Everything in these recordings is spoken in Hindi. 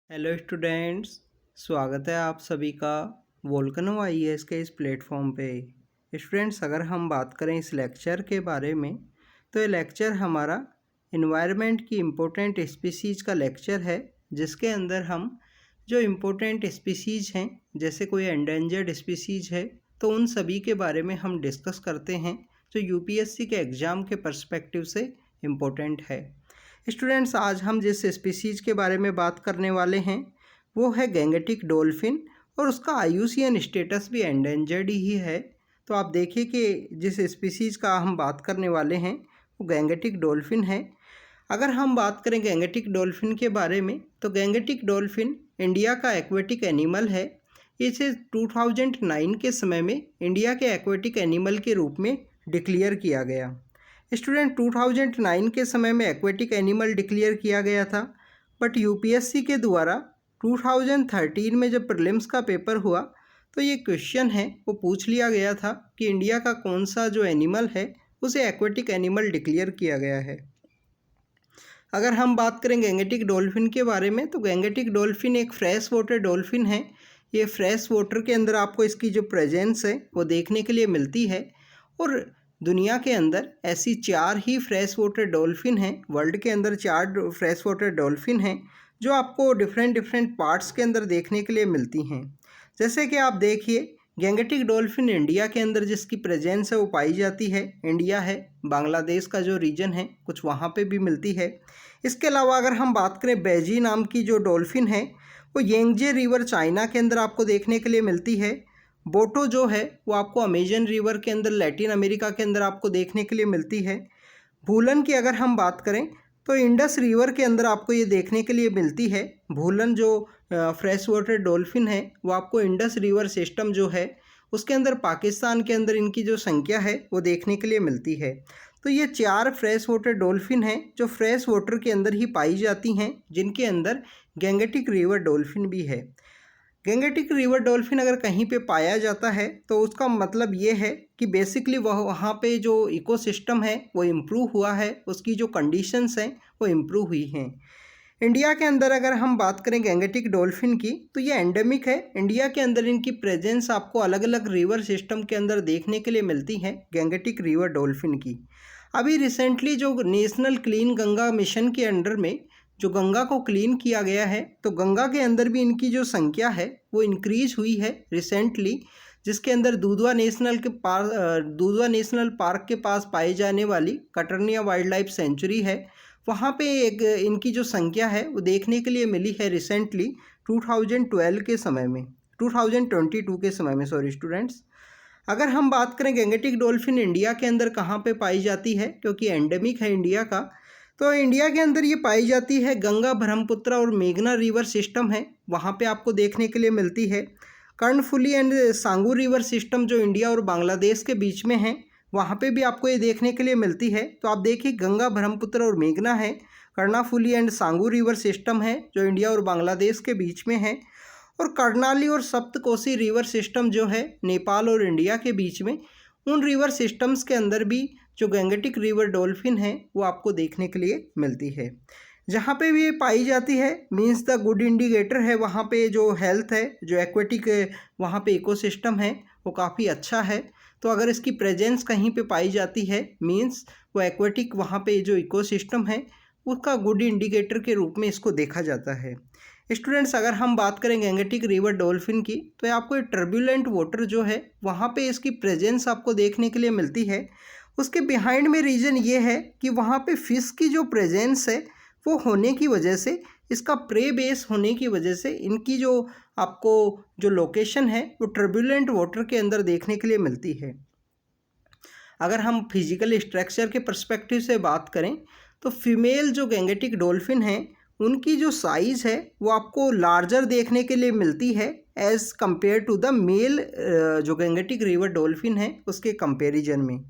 हेलो स्टूडेंट्स, स्वागत है आप सभी का वोल्केनो आईएएस के इस प्लेटफॉर्म पे। स्टूडेंट्स, अगर हम बात करें इस लेक्चर के बारे में तो ये लेक्चर हमारा इन्वायरमेंट की इम्पोर्टेंट स्पीसीज़ का लेक्चर है, जिसके अंदर हम जो इम्पोर्टेंट स्पीसीज़ हैं, जैसे कोई एंडेंजर्ड स्पीसीज़ है तो उन सभी के बारे में हम डिस्कस करते हैं, जो यूपीएससी के एग्ज़ाम के पर्सपेक्टिव से इम्पोर्टेंट है। स्टूडेंट्स, आज हम जिस स्पीसीज़ के बारे में बात करने वाले हैं वो है गैंगेटिक डॉल्फिन, और उसका आईयूसीएन स्टेटस भी एंडेंजर्ड ही है। तो आप देखिए कि जिस स्पीसीज़ का हम बात करने वाले हैं वो गैंगेटिक डॉल्फिन है। अगर हम बात करें गैंगेटिक डॉल्फिन के बारे में तो गैंगेटिक डॉल्फिन इंडिया का एक्वेटिक एनिमल है। इसे 2009 के समय में इंडिया के एक्वेटिक एनिमल के रूप में डिक्लेयर किया गया। स्टूडेंट, 2009 के समय में एक्वेटिक एनिमल डिक्लेयर किया गया था, बट यूपीएससी के द्वारा 2013 में जब प्रीलिम्स का पेपर हुआ तो ये क्वेश्चन है वो पूछ लिया गया था कि इंडिया का कौन सा जो एनिमल है उसे एक्वेटिक एनिमल डिक्लेयर किया गया है। अगर हम बात करें गैंगेटिक डॉल्फिन के बारे में तो गैंगेटिक डॉल्फिन एक फ्रेश वाटर डॉल्फिन है। ये फ्रेश वाटर के अंदर आपको इसकी जो प्रेजेंस है वो देखने के लिए मिलती है, और दुनिया के अंदर ऐसी 4 ही फ्रेश वाटर डॉल्फिन हैं। वर्ल्ड के अंदर 4 फ्रेश वाटर डॉल्फिन हैं जो आपको डिफरेंट पार्ट्स के अंदर देखने के लिए मिलती हैं। जैसे कि आप देखिए, गैंगेटिक डॉल्फिन इंडिया के अंदर जिसकी प्रेजेंस है वो पाई जाती है, इंडिया है, बांग्लादेश का जो रीजन है कुछ वहाँ पे भी मिलती है। इसके अलावा अगर हम बात करें बैजी नाम की जो डॉल्फिन है वो येंगजे रिवर चाइना के अंदर आपको देखने के लिए मिलती है। बोटो जो है वो आपको अमेजन रिवर के अंदर लैटिन अमेरिका के अंदर आपको देखने के लिए मिलती है। भूलन की अगर हम बात करें तो इंडस रिवर के अंदर आपको ये देखने के लिए मिलती है। भूलन जो फ्रेश वाटर डॉल्फिन है वो आपको इंडस रिवर सिस्टम जो है उसके अंदर पाकिस्तान के अंदर इनकी जो संख्या है वो देखने के लिए मिलती है। तो ये 4 फ्रेश वाटर डॉल्फिन हैं जो फ्रेश वाटर के अंदर ही पाई जाती हैं, जिनके अंदर गैंगेटिक रिवर डॉल्फिन भी है। गैंगेटिक रिवर डॉल्फिन अगर कहीं पे पाया जाता है तो उसका मतलब ये है कि बेसिकली वहाँ पे जो इकोसिस्टम है वो इम्प्रूव हुआ है, उसकी जो कंडीशंस हैं वो इम्प्रूव हुई हैं। इंडिया के अंदर अगर हम बात करें गैंगेटिक डॉल्फिन की तो ये एंडेमिक है। इंडिया के अंदर इनकी प्रेजेंस आपको अलग अलग रिवर सिस्टम के अंदर देखने के लिए मिलती है गैंगेटिक रिवर डॉल्फिन की। अभी रिसेंटली जो नेशनल क्लीन गंगा मिशन के अंडर में जो गंगा को क्लीन किया गया है तो गंगा के अंदर भी इनकी जो संख्या है वो इंक्रीज हुई है रिसेंटली, जिसके अंदर दुधवा नेशनल पार्क के पास पाई जाने वाली कटर्निया वाइल्ड लाइफ सेंचुरी है, वहाँ पे एक इनकी जो संख्या है वो देखने के लिए मिली है रिसेंटली 2012 के समय में, 2022 के समय में, सॉरी स्टूडेंट्स। अगर हम बात करें गैंगेटिक डॉल्फिन इंडिया के अंदर कहाँ पे पाई जाती है, क्योंकि एंडेमिक है इंडिया का, तो इंडिया के अंदर ये पाई जाती है गंगा, ब्रह्मपुत्र और मेघना रिवर सिस्टम है वहाँ पे आपको देखने के लिए मिलती है। कर्णफुली एंड सांगू रिवर सिस्टम जो इंडिया और बांग्लादेश के बीच में है वहाँ पे भी आपको ये देखने के लिए मिलती है। तो आप देखिए, गंगा, ब्रह्मपुत्र और मेघना है, कर्णाफुली एंड सांगू रिवर सिस्टम है जो इंडिया और बांग्लादेश के बीच में है, और कर्णाली और सप्तकोसी रिवर सिस्टम जो है नेपाल और इंडिया के बीच में, उन रिवर सिस्टम्स के अंदर भी जो गैंगेटिक रिवर डॉल्फिन है वो आपको देखने के लिए मिलती है। जहाँ पे भी ये पाई जाती है मींस द गुड इंडिकेटर है, वहाँ पे जो हेल्थ है, जो एक्वेटिक वहाँ पे इकोसिस्टम है वो काफ़ी अच्छा है। तो अगर इसकी प्रेजेंस कहीं पे पाई जाती है मींस वो एक्वेटिक वहाँ पे जो इकोसिस्टम है उसका गुड इंडिकेटर के रूप में इसको देखा जाता है। स्टूडेंट्स, अगर हम बात करें गैंगेटिक रिवर डॉल्फिन की तो ये आपको टर्बुलेंट वाटर जो है वहाँ पे इसकी प्रेजेंस आपको देखने के लिए मिलती है। उसके बिहाइंड में रीज़न ये है कि वहाँ पे फिश की जो प्रेजेंस है वो होने की वजह से, इसका प्रे बेस होने की वजह से इनकी जो आपको जो लोकेशन है वो टर्बुलेंट वाटर के अंदर देखने के लिए मिलती है। अगर हम फिजिकल स्ट्रक्चर के पर्सपेक्टिव से बात करें तो फीमेल जो गैंगेटिक डॉल्फिन है उनकी जो साइज़ है वो आपको लार्जर देखने के लिए मिलती है as compare to the male जो गैंगेटिक रिवर डॉल्फिन है उसके कंपैरिजन में।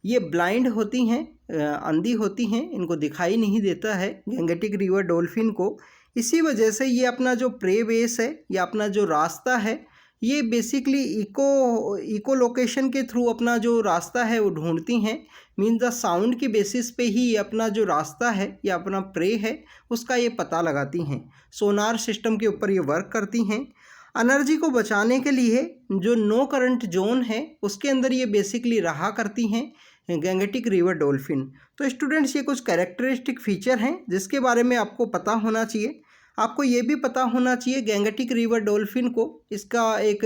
ये ब्लाइंड होती हैं, अंधी होती हैं, इनको दिखाई नहीं देता है गैंगेटिक रिवर डॉल्फिन को। इसी वजह से ये अपना जो प्रे बेस है या अपना जो रास्ता है ये बेसिकली इको लोकेशन के थ्रू अपना जो रास्ता है वो ढूंढती हैं। मीन द साउंड की बेसिस पे ही अपना जो रास्ता है या अपना प्रे है उसका ये पता लगाती हैं। सोनार सिस्टम के ऊपर ये वर्क करती हैं। एनर्जी को बचाने के लिए जो नो करंट जोन है उसके अंदर ये बेसिकली रहा करती हैं गैंगेटिक रिवर डॉल्फिन। तो स्टूडेंट्स, ये कुछ कैरेक्टरिस्टिक फीचर हैं जिसके बारे में आपको पता होना चाहिए। आपको ये भी पता होना चाहिए गैंगेटिक रिवर डॉल्फिन को इसका एक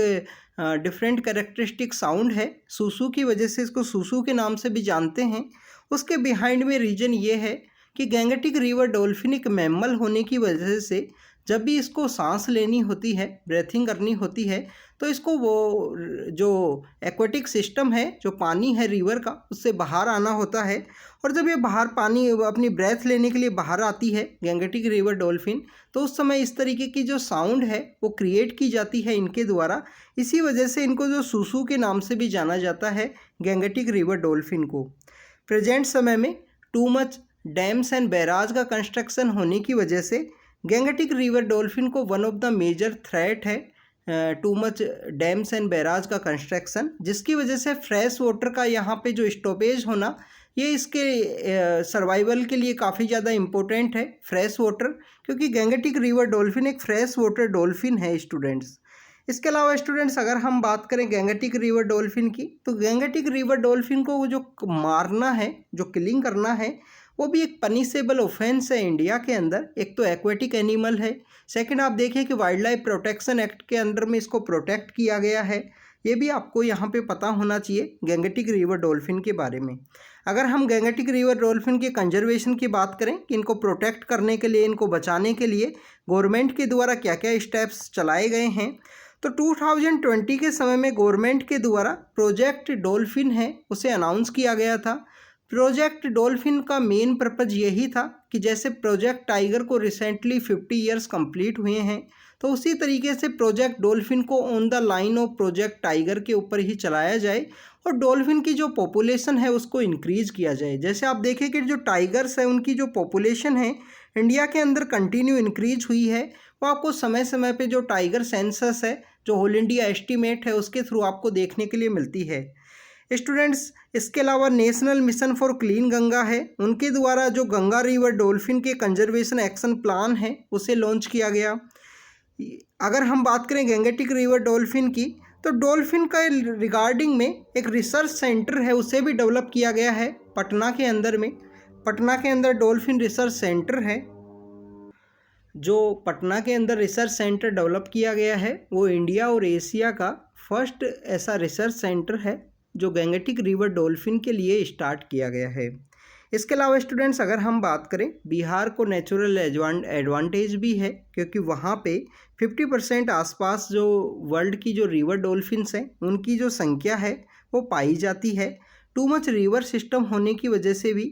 डिफरेंट कैरेक्टरिस्टिक साउंड है। सूसू की वजह से इसको सूसू के नाम से भी जानते हैं। उसके बिहाइंड में रीज़न ये है कि गैंगेटिक रिवर डॉल्फिन एक मैमल होने की वजह से जब भी इसको सांस लेनी होती है, ब्रेथिंग करनी होती है, तो इसको वो जो एक्वेटिक सिस्टम है, जो पानी है रिवर का, उससे बाहर आना होता है। और जब ये बाहर पानी अपनी ब्रेथ लेने के लिए बाहर आती है गैंगेटिक रिवर डॉल्फिन, तो उस समय इस तरीके की जो साउंड है वो क्रिएट की जाती है इनके द्वारा। इसी वजह से इनको जो सूसू के नाम से भी जाना जाता है गैंगेटिक रिवर डॉल्फिन को। प्रेजेंट समय में too much dams and barrage का कंस्ट्रक्शन होने की वजह से गैंगेटिक रिवर डॉल्फिन को one of the major threat है too much dams and barrage का कंस्ट्रक्शन, जिसकी वजह से फ्रेश वाटर का यहाँ पे जो स्टॉपेज होना ये इसके सर्वाइवल के लिए काफ़ी ज़्यादा इम्पोर्टेंट है, फ्रेश वाटर, क्योंकि गैंगेटिक रिवर डॉल्फिन एक फ्रेश वाटर डॉल्फिन है स्टूडेंट्स। इसके अलावा स्टूडेंट्स, अगर हम बात करें गैंगेटिक रिवर डॉल्फिन की, तो गैंगेटिक रिवर डॉल्फिन को जो मारना है, जो किलिंग करना है, वो भी एक पनिशेबल ऑफेंस है इंडिया के अंदर। एक तो एक्वेटिक एनिमल है, सेकंड आप देखें कि वाइल्ड लाइफ प्रोटेक्शन एक्ट के अंडर में इसको प्रोटेक्ट किया गया है। ये भी आपको यहाँ पे पता होना चाहिए गैंगेटिक रिवर डॉल्फिन के बारे में। अगर हम गैंगेटिक रिवर डॉल्फिन के कंजर्वेशन की बात करें कि इनको प्रोटेक्ट करने के लिए, इनको बचाने के लिए गवर्नमेंट के द्वारा क्या क्या स्टेप्स चलाए गए हैं, तो 2020 के समय में गवर्नमेंट के द्वारा प्रोजेक्ट डॉल्फिन है उसे अनाउंस किया गया था। प्रोजेक्ट डॉल्फिन का मेन पर्पज़ यही था कि जैसे प्रोजेक्ट टाइगर को रिसेंटली 50 ईयर्स कंप्लीट हुए हैं, तो उसी तरीके से प्रोजेक्ट डॉल्फिन को on the line of project tiger के ऊपर ही चलाया जाए और डॉल्फिन की जो पॉपुलेशन है उसको इंक्रीज़ किया जाए। जैसे आप देखें कि जो टाइगर्स है उनकी जो पॉपुलेशन है इंडिया के अंदर कंटिन्यू इंक्रीज हुई है। वो आपको समय समय पे जो टाइगर सेंसस है, जो होल इंडिया एस्टीमेट है, उसके थ्रू आपको देखने के लिए मिलती है। स्टूडेंट्स, इसके अलावा national mission for clean Ganga है, उनके द्वारा जो गंगा रिवर डॉल्फिन के कंजर्वेशन एक्शन प्लान है उसे लॉन्च किया गया। अगर हम बात करें गैंगेटिक रिवर डॉल्फिन की, तो डॉल्फिन का रिगार्डिंग में एक रिसर्च सेंटर है उसे भी डेवलप किया गया है पटना के अंदर में। पटना के अंदर डॉल्फिन रिसर्च सेंटर है। जो पटना के अंदर रिसर्च सेंटर डेवलप किया गया है वो इंडिया और एशिया का फर्स्ट ऐसा रिसर्च सेंटर है जो गैंगेटिक रिवर डॉल्फिन के लिए स्टार्ट किया गया है। इसके अलावा स्टूडेंट्स, अगर हम बात करें, बिहार को नेचुरल एडवांटेज भी है क्योंकि वहाँ पे 50% आसपास जो वर्ल्ड की जो रिवर डॉल्फिन्स हैं उनकी जो संख्या है वो पाई जाती है। टू मच रिवर सिस्टम होने की वजह से भी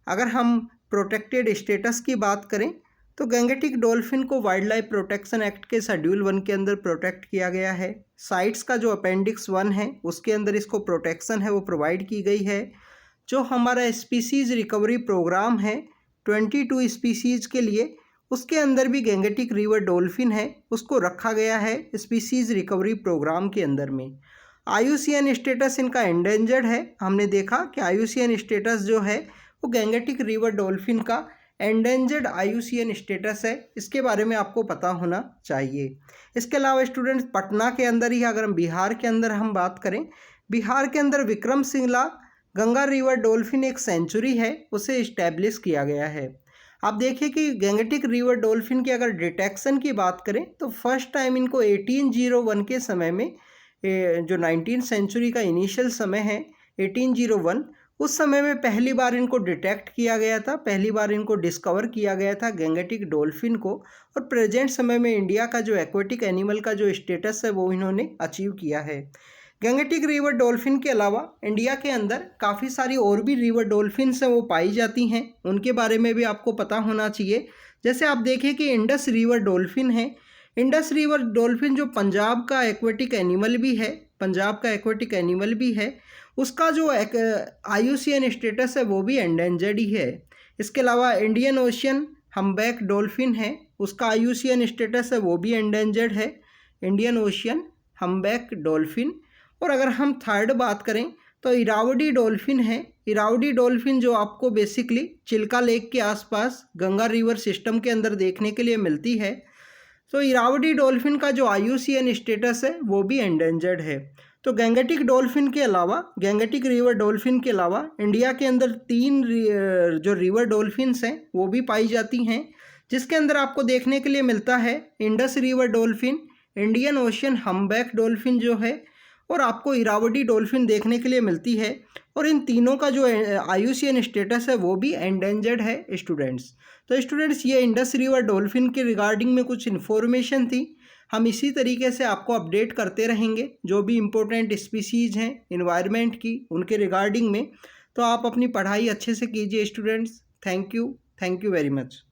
अगर हम प्रोटेक्टेड स्टेटस की बात करें तो गैंगेटिक डॉल्फिन को वाइल्ड लाइफ प्रोटेक्शन एक्ट के शेड्यूल 1 के अंदर प्रोटेक्ट किया गया है। साइट्स का जो अपेंडिक्स 1 है उसके अंदर इसको प्रोटेक्शन है वो प्रोवाइड की गई है। जो हमारा स्पीसीज़ रिकवरी प्रोग्राम है 22 स्पीसीज़ के लिए, उसके अंदर भी गैंगेटिक रिवर डॉल्फिन है उसको रखा गया है स्पीसीज़ रिकवरी प्रोग्राम के अंदर में। IUCN स्टेटस इनका एंडेंजर्ड है। हमने देखा कि IUCN स्टेटस जो है वो गैंगेटिक रिवर डॉल्फिन का एंडेंजर्ड IUCN स्टेटस है, इसके बारे में आपको पता होना चाहिए। इसके अलावा स्टूडेंट्स, पटना के अंदर ही अगर हम बिहार के अंदर हम बात करें, बिहार के अंदर विक्रमशिला गंगा रिवर डॉल्फिन एक सेंचुरी है उसे इस्टेब्लिश किया गया है। आप देखिए कि गैंगेटिक रिवर डॉल्फिन की अगर डिटेक्शन की बात करें तो फर्स्ट टाइम इनको 1801 के समय में, जो 19th सेंचुरी का इनिशियल समय है 1801, उस समय में पहली बार इनको डिटेक्ट किया गया था, पहली बार इनको डिस्कवर किया गया था गैंगेटिक डॉल्फिन को। और प्रेजेंट समय में इंडिया का जो एक्वेटिक एनिमल का जो स्टेटस है वो इन्होंने अचीव किया है। गैंगेटिक रिवर डॉल्फिन के अलावा इंडिया के अंदर काफ़ी सारी और भी रिवर डॉल्फिन्स हैं वो पाई जाती हैं, उनके बारे में भी आपको पता होना चाहिए। जैसे आप देखें कि इंडस रिवर डॉल्फिन है। इंडस रिवर डॉल्फिन जो पंजाब का एक्वेटिक एनिमल भी है, पंजाब का एक्वेटिक एनिमल भी है, उसका जो IUCN स्टेटस है वो भी एंडेंजर्ड ही है। इसके अलावा इंडियन ओशियन हम्बैक डॉल्फिन है, उसका IUCN स्टेटस है वो भी एंडेंजर्ड है, इंडियन ओशियन हम्बैक डॉल्फिन। और अगर हम थर्ड बात करें तो इरावदी डॉल्फिन है। इरावदी डॉल्फिन जो आपको बेसिकली चिल्का लेक के आसपास गंगा रिवर सिस्टम के अंदर देखने के लिए मिलती है। तो इरावदी डॉल्फिन का जो IUCN स्टेटस है वो भी एंडेंजर्ड है। तो गैंगेटिक डॉल्फिन के अलावा, गैंगेटिक रिवर डॉल्फिन के अलावा इंडिया के अंदर 3 जो रिवर डॉल्फिन्स हैं वो भी पाई जाती हैं, जिसके अंदर आपको देखने के लिए मिलता है Indus river dolphin, Indian Ocean humpback dolphin जो है, और आपको इरावदी डॉल्फिन देखने के लिए मिलती है। और इन तीनों का जो IUCN स्टेटस है वो भी एंडेंजर्ड है स्टूडेंट्स। तो स्टूडेंट्स ये इंडस रिवर डॉल्फिन के रिगार्डिंग में कुछ इन्फॉर्मेशन थी। हम इसी तरीके से आपको अपडेट करते रहेंगे जो भी इम्पोर्टेंट स्पीसीज़ हैं इन्वायरमेंट की उनके रिगार्डिंग में। तो आप अपनी पढ़ाई अच्छे से कीजिए students. Thank you very much.